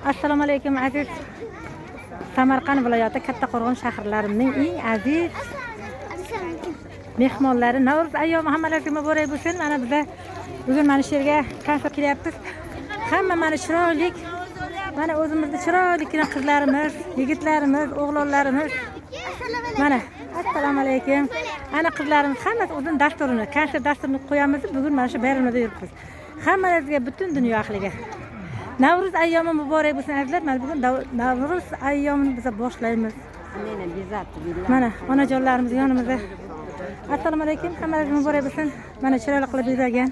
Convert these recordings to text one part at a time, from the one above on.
Assalomu alaykum aziz Samarqand viloyati Kattaqo'rg'on shaharlarining eng aziz mehmonlari. Navro'z ayyomi hammalariga muborak bo'lsin. Mana biz bugun mana shu yerga konsert qilyapmiz. Hamma mana chiroyli, mana o'zimizning chiroyligina qizlarimiz, yigitlarimiz, o'g'lonlarimiz. Mana assalomu alaykum. Ana qizlarimiz hammasi o'zin dasturini, konsert dasturini qo'yamiz. Bugun mana shu bayramda yuribmiz. Hammalaringizga butun dunyo ahliga Navro'z ayyomi muborak bo'lsin azizlar. Mana bugun Navro'z ayyomini biz boshlaymiz. Mana onajonlarimiz yonimizda. Assalomu alaykum. Hammalaringiz muborak bo'lsin. Mana chiroyli qilib bergan.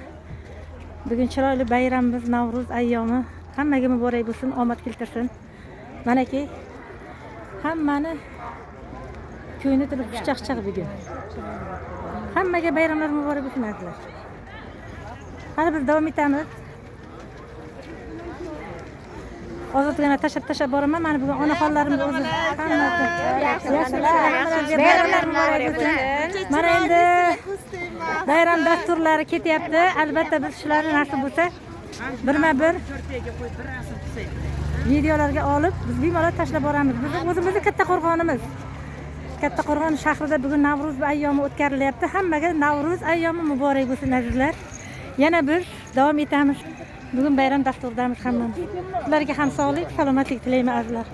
Bugun chiroyli bayramimiz Navro'z ayyomi. Hammaga muborak bo'lsin, omad keltirsin. Manaki hammani ko'ngli to'lib xushchaqchaq bugun. Hammaga bayramlar muborak bo'lsin azizlar. Hali biz davom etamiz. Ozodgina tashlab boraman. Mana bugun onaxonlarimiz o'zi hammasi bayramlar muborak bo'lsin. Mana endi bayram dasturlari ketyapti. Albatta biz shularni nasib bo'lsa birma-bir videolarga olib biz bemalol tashlab boramiz. Biz o'zimizning Kattaqo'rg'onimiz. Kattaqo'rg'on shahrida bugun Navro'z ayyomi o'tkazilyapti. Hammaga Navro'z ayyomi muborak bo'lsin azizlar. Yana bir davom etamiz. Bugun bayram dasturidamiz hammamiz. Ularga ham sog'lik, salomatlik tilayman azizlar.